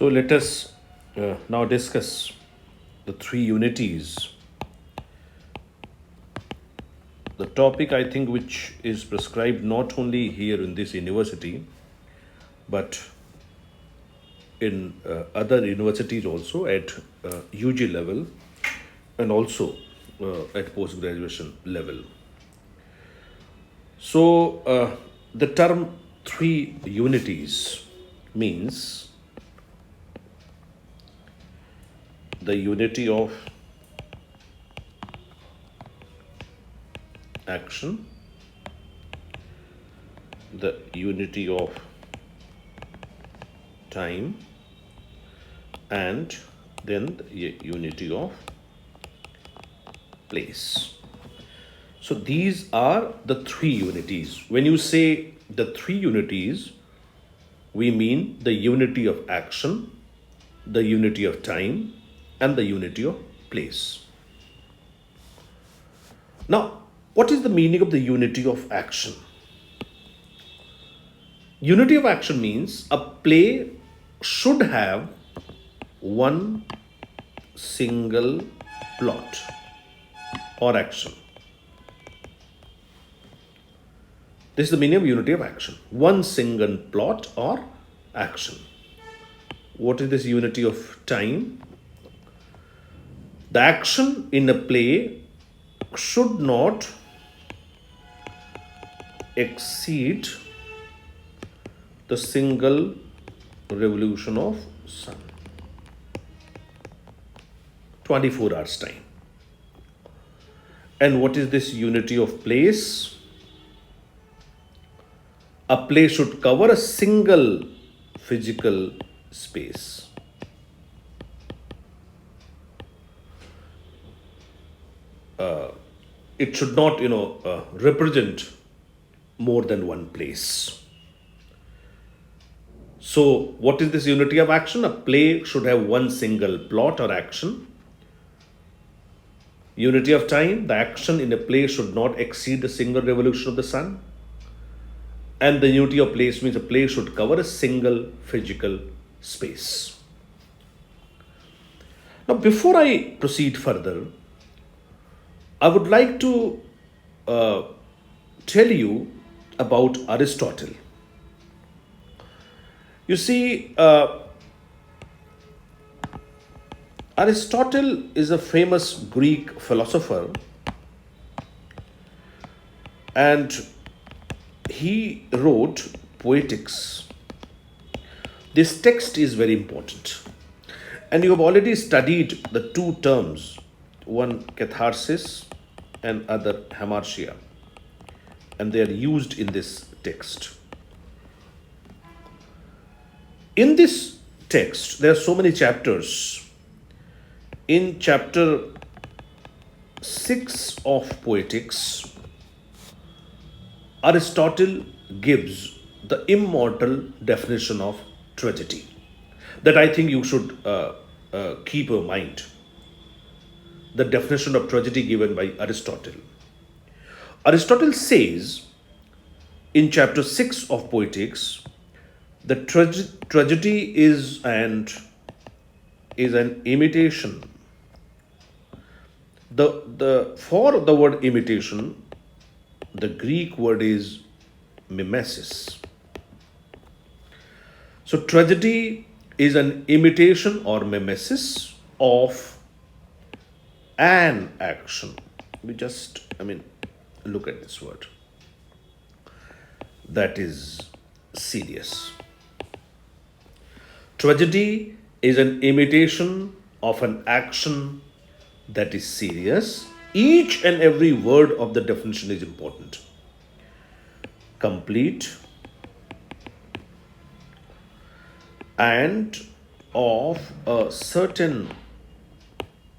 So let us now discuss the three unities. The topic, I think, which is prescribed not only here in this university, but in other universities also at UG level and also at post graduation level. So the term three unities means the unity of action, the unity of time, and then the unity of place. So these are the three unities. When you say the three unities, we mean the unity of action, the unity of time, and the unity of place. Now, what is the meaning of the unity of action? Unity of action means a play should have one single plot or action. This is the meaning of unity of action. One single plot or action. What is this unity of time? The action in a play should not exceed the single revolution of sun. 24 hours time. And what is this unity of place? A play should cover a single physical space. It should not, represent more than one place. So, what is this unity of action? A play should have one single plot or action. Unity of time, the action in a play should not exceed the single revolution of the sun. And the unity of place means a play should cover a single physical space. Now, before I proceed further, I would like to tell you about Aristotle. You see, Aristotle is a famous Greek philosopher, and he wrote Poetics. This text is very important, and you have already studied the two terms, one catharsis and other hamartia, and they are used in this text. In this text, there are so many chapters. In chapter 6 of Poetics, Aristotle gives the immortal definition of tragedy that I think you should keep in mind. The definition of tragedy given by Aristotle. Aristotle says in chapter 6 of Poetics, the tragedy is an imitation. For the word imitation, the Greek word is mimesis. So tragedy is an imitation or mimesis of an action. Look at this word. That is serious. Tragedy is an imitation of an action that is serious. Each and every word of the definition is important. Complete and of a certain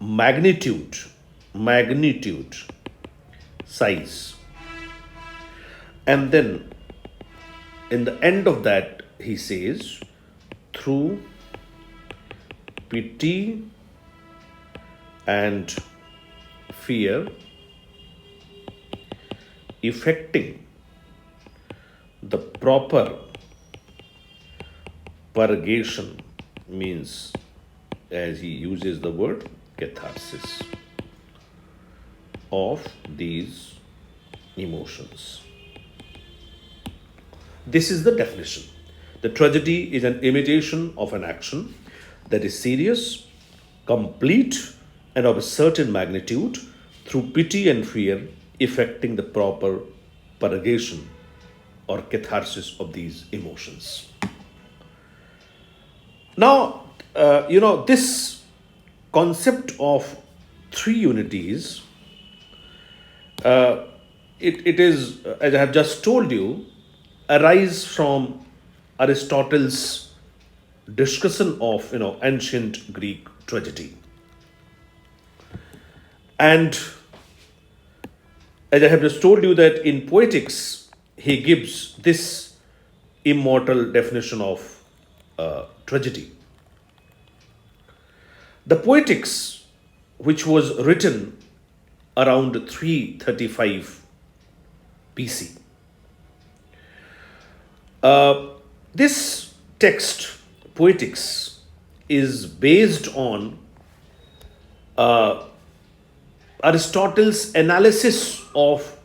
magnitude, size. And then in the end of that, he says, through pity and fear, effecting the proper purgation, means, as he uses the word, catharsis of these emotions. This is the definition. The tragedy is an imitation of an action that is serious, complete, and of a certain magnitude through pity and fear, effecting the proper purgation or catharsis of these emotions. Now, this concept of three unities, it is, as I have just told you, arise from Aristotle's discussion of ancient Greek tragedy. And as I have just told you that in Poetics, he gives this immortal definition of tragedy. The Poetics, which was written around 335 BC, this text, Poetics, is based on Aristotle's analysis of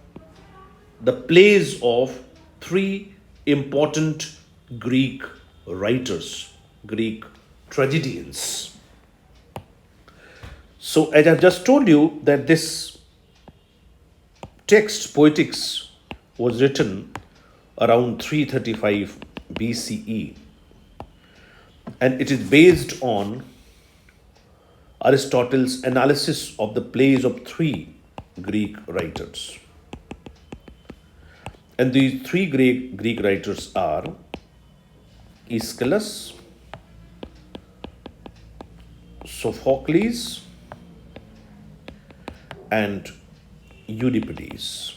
the plays of three important Greek writers, Greek tragedians. So, as I've just told you, that this text, Poetics, was written around 335 BCE, and it is based on Aristotle's analysis of the plays of three Greek writers. And these three Greek writers are Aeschylus, Sophocles, and Euripides,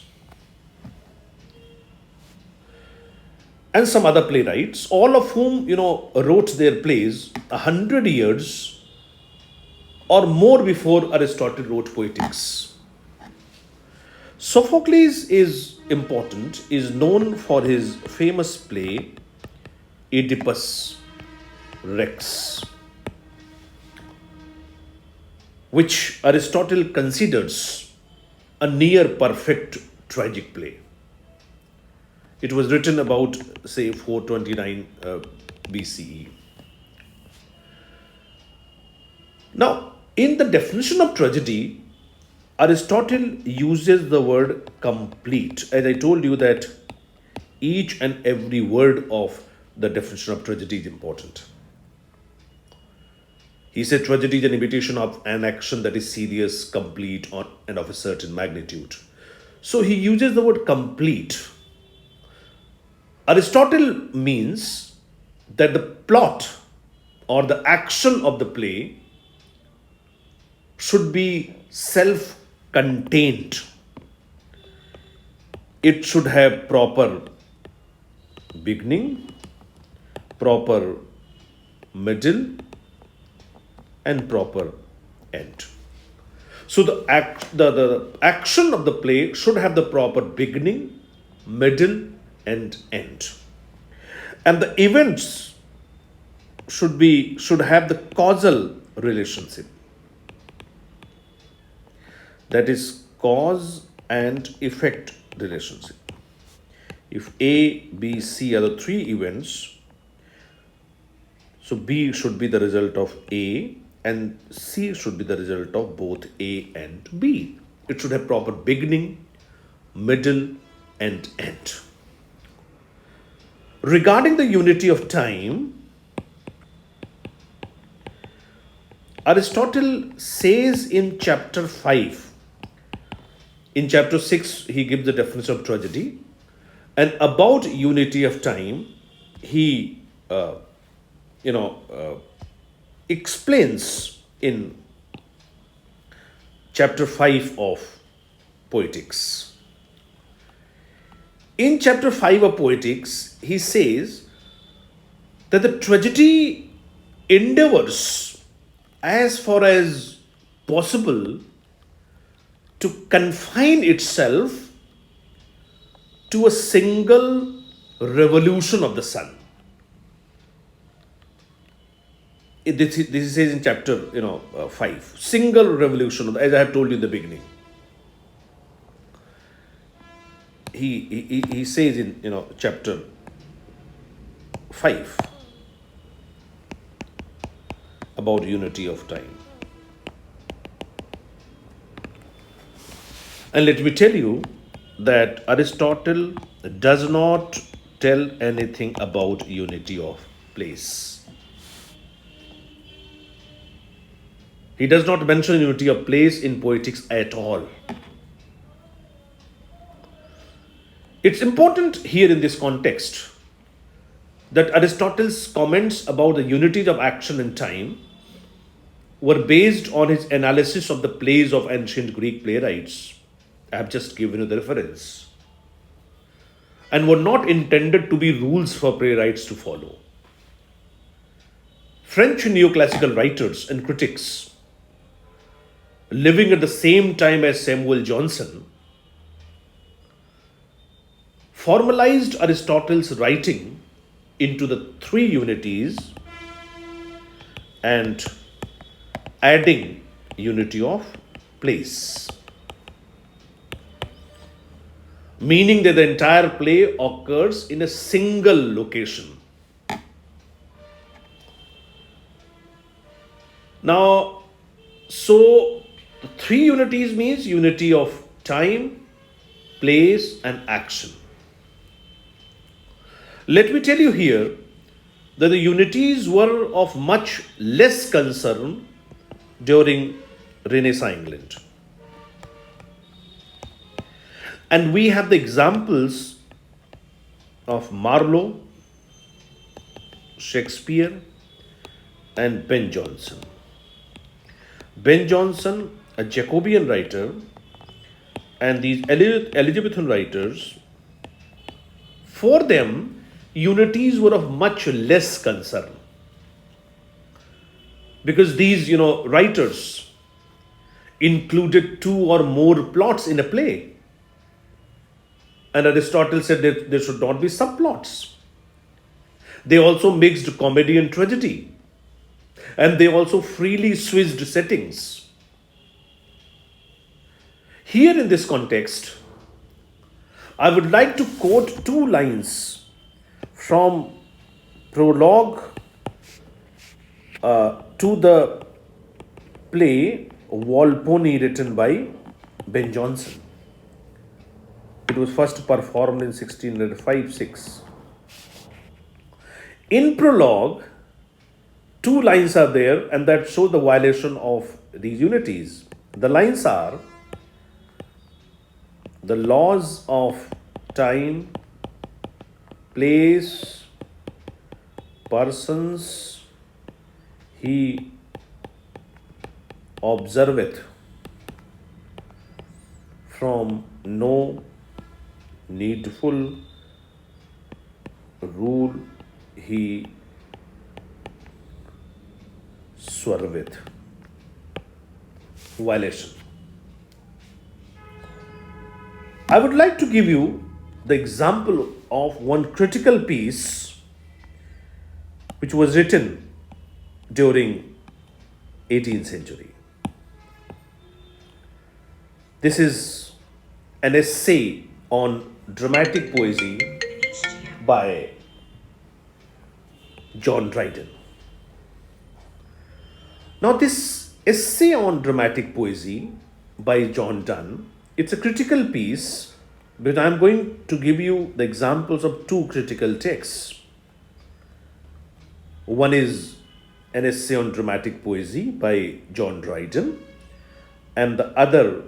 and some other playwrights, all of whom wrote their plays 100 years or more before Aristotle wrote Poetics. Sophocles is important, is known for his famous play Oedipus Rex, which Aristotle considers a near perfect tragic play. It was written about, say, 429 BCE. Now, in the definition of tragedy, Aristotle uses the word complete. As I told you that each and every word of the definition of tragedy is important. He said tragedy is an imitation of an action that is serious, complete, and of a certain magnitude. So he uses the word complete. Aristotle means that the plot or the action of the play should be self-contained. It should have proper beginning, proper middle, and proper end. So the action of the play should have the proper beginning, middle, and end. And the events should have the causal relationship. That is cause and effect relationship. If A, B, C are the three events, so B should be the result of A and C should be the result of both A and B. It should have proper beginning, middle, and end. Regarding the unity of time, Aristotle says in chapter 5, in chapter 6, he gives the definition of tragedy, and about unity of time, he explains in chapter 5 of Poetics. In chapter 5 of Poetics, he says that the tragedy endeavors as far as possible to confine itself to a single revolution of the sun. this says in chapter 5, single revolution, as I have told you in the beginning. He says in chapter 5 about unity of time. And let me tell you that Aristotle does not tell anything about unity of place. He does not mention unity of place in Poetics at all. It's important here in this context that Aristotle's comments about the unities of action and time were based on his analysis of the plays of ancient Greek playwrights. I have just given you the reference. And were not intended to be rules for playwrights to follow. French neoclassical writers and critics, living at the same time as Samuel Johnson, formalized Aristotle's writing into the three unities and adding unity of place, meaning that the entire play occurs in a single location. Now, so the three unities means unity of time, place, and action. Let me tell you here that the unities were of much less concern during Renaissance England. And we have the examples of Marlowe, Shakespeare, and Ben Jonson. Ben Jonson, a Jacobean writer, and these Elizabethan writers, for them, unities were of much less concern. Because these, writers included two or more plots in a play. And Aristotle said that there should not be subplots. They also mixed comedy and tragedy. And they also freely switched settings. Here in this context, I would like to quote two lines from prologue to the play Volpone, written by Ben Jonson. It was first performed in 1605-6. In prologue, two lines are there, and that show the violation of these unities. The lines are: the laws of time, place, persons, he observeth from no needful rule he swerveth. Violation. I would like to give you the example of one critical piece which was written during 18th century. This is an essay on dramatic poesy by John Dryden. Now, this essay on dramatic poesy by John Donne, it's a critical piece, but I'm going to give you the examples of two critical texts. One is an essay on dramatic poesy by John Dryden, and the other,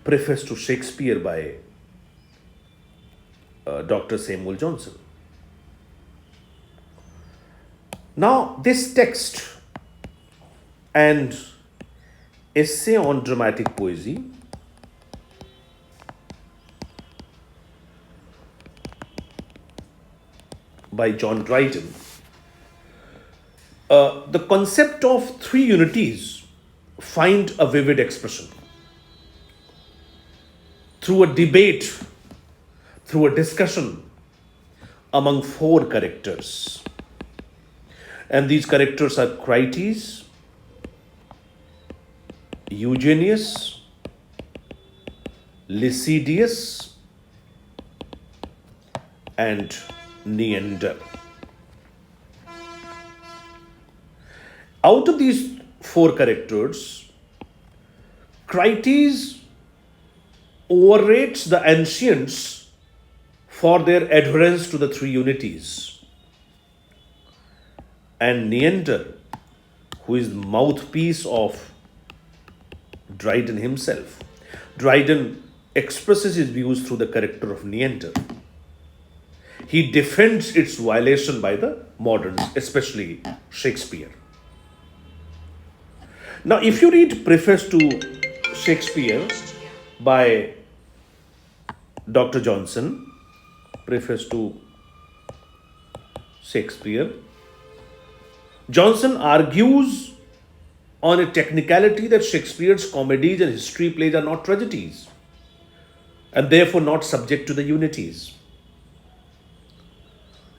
preface to Shakespeare by Dr. Samuel Johnson. Now, this text and essay on dramatic poesy by John Dryden, the concept of three unities find a vivid expression through a debate, through a discussion among four characters. And these characters are Crites, Eugenius, Lycidius, and Neander. Out of these four characters, Crites overrates the ancients for their adherence to the three unities. And Neander, who is the mouthpiece of Dryden himself, Dryden expresses his views through the character of Neander. He defends its violation by the moderns, especially Shakespeare. Now, if you read Preface to Shakespeare by Dr. Johnson, Preface to Shakespeare, Johnson argues on a technicality that Shakespeare's comedies and history plays are not tragedies and therefore not subject to the unities.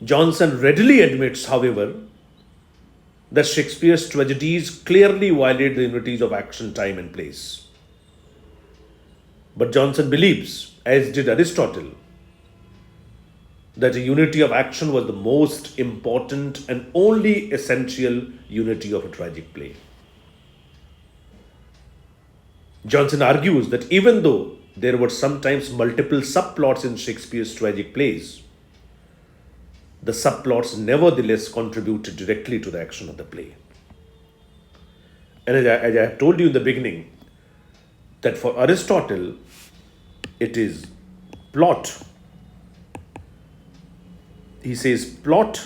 Johnson readily admits, however, that Shakespeare's tragedies clearly violate the unities of action, time, and place. But Johnson believes, as did Aristotle, that a unity of action was the most important and only essential unity of a tragic play. Johnson argues that even though there were sometimes multiple subplots in Shakespeare's tragic plays, the subplots nevertheless contributed directly to the action of the play. And as I have told you in the beginning, that for Aristotle, it is plot. He says plot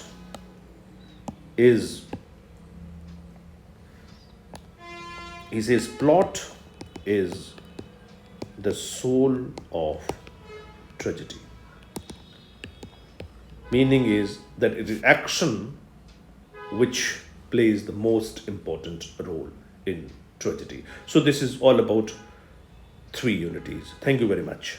is the soul of tragedy. Meaning is that it is action which plays the most important role in tragedy. So this is all about three unities. Thank you very much.